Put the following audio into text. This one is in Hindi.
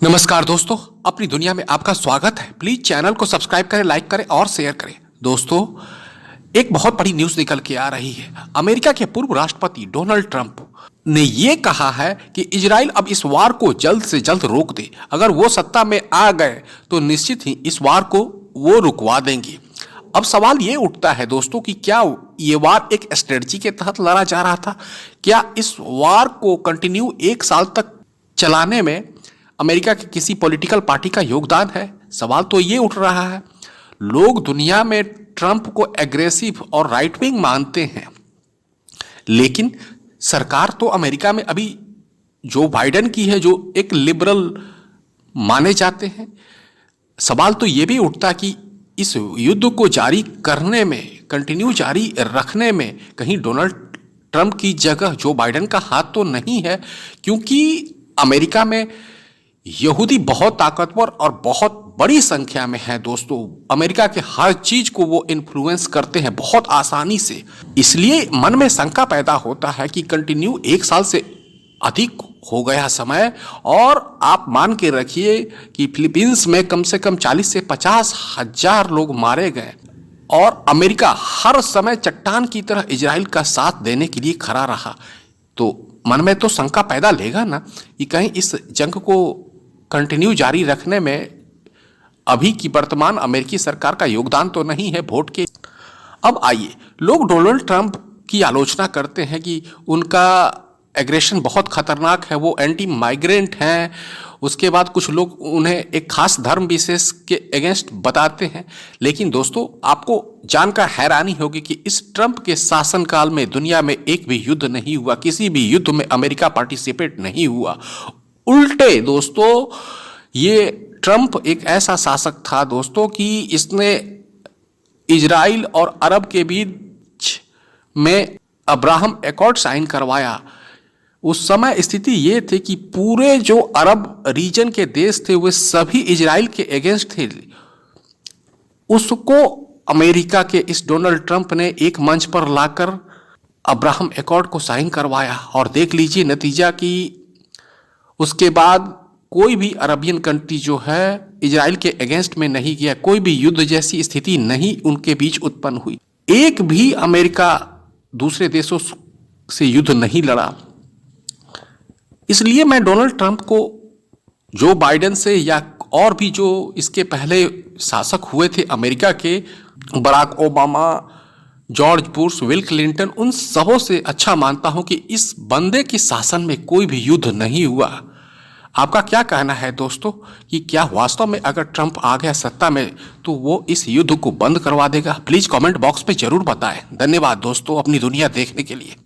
नमस्कार दोस्तों, अपनी दुनिया में आपका स्वागत है। प्लीज चैनल को सब्सक्राइब करें, लाइक करें और शेयर करें। दोस्तों, एक बहुत बड़ी न्यूज निकल के आ रही है। अमेरिका के पूर्व राष्ट्रपति डोनाल्ड ट्रंप ने यह कहा है कि इजराइल अब इस वार को जल्द से जल्द रोक दे। अगर वो सत्ता में आ गए तो निश्चित ही इस वार को वो रुकवा देंगे। अब सवाल ये उठता है दोस्तों कि क्या ये वार एक स्ट्रेटजी के तहत लड़ा जा रहा था? क्या इस वार को कंटिन्यू 1 साल तक चलाने में अमेरिका के किसी पॉलिटिकल पार्टी का योगदान है? सवाल तो ये उठ रहा है। लोग दुनिया में ट्रंप को एग्रेसिव और राइट विंग मानते हैं, लेकिन सरकार तो अमेरिका में अभी जो बाइडेन की है, जो एक लिबरल माने जाते हैं। सवाल तो ये भी उठता कि इस युद्ध को जारी करने में, कंटिन्यू जारी रखने में कहीं डोनाल्ड ट्रंप की जगह जो बाइडेन का हाथ तो नहीं है, क्योंकि अमेरिका में यहूदी बहुत ताकतवर और बहुत बड़ी संख्या में है। दोस्तों, अमेरिका के हर चीज को वो इन्फ्लुएंस करते हैं बहुत आसानी से। इसलिए मन में शंका पैदा होता है कि कंटिन्यू 1 साल से अधिक हो गया समय, और आप मान के रखिए कि फिलीपींस में कम से कम 40 से 50 हजार लोग मारे गए, और अमेरिका हर समय चट्टान की तरह इजराइल का साथ देने के लिए खड़ा रहा। तो मन में तो शंका पैदा लेगा ना कि कहीं इस जंग को कंटिन्यू जारी रखने में अभी की वर्तमान अमेरिकी सरकार का योगदान तो नहीं है वोट के। अब आइए, लोग डोनाल्ड ट्रंप की आलोचना करते हैं कि उनका एग्रेशन बहुत खतरनाक है, वो एंटी माइग्रेंट हैं। उसके बाद कुछ लोग उन्हें एक खास धर्म विशेष के अगेंस्ट बताते हैं। लेकिन दोस्तों, आपको जानकर हैरानी होगी कि इस ट्रंप के शासनकाल में दुनिया में एक भी युद्ध नहीं हुआ, किसी भी युद्ध में अमेरिका पार्टिसिपेट नहीं हुआ। उल्टे दोस्तों, ये ट्रंप एक ऐसा शासक था दोस्तों कि इसने इजराइल और अरब के बीच में अब्राहम एकॉर्ड साइन करवाया। उस समय स्थिति ये थी कि पूरे जो अरब रीजन के देश थे वे सभी इजराइल के अगेंस्ट थे। उसको अमेरिका के इस डोनाल्ड ट्रंप ने एक मंच पर लाकर अब्राहम एकॉर्ड को साइन करवाया, और देख लीजिए नतीजा कि उसके बाद कोई भी अरबियन कंट्री जो है इजराइल के अगेंस्ट में नहीं गया। कोई भी युद्ध जैसी स्थिति नहीं उनके बीच उत्पन्न हुई। एक भी अमेरिका दूसरे देशों से युद्ध नहीं लड़ा। इसलिए मैं डोनाल्ड ट्रंप को जो बाइडेन से या और भी जो इसके पहले शासक हुए थे अमेरिका के, Barack Obama, George Bush, Bill Clinton, उन सबों से अच्छा मानता हूं कि इस बंदे के शासन में कोई भी युद्ध नहीं हुआ। आपका क्या कहना है दोस्तों कि क्या वास्तव में अगर ट्रंप आ गया सत्ता में तो वो इस युद्ध को बंद करवा देगा? प्लीज कमेंट बॉक्स में जरूर बताएं। धन्यवाद दोस्तों अपनी दुनिया देखने के लिए।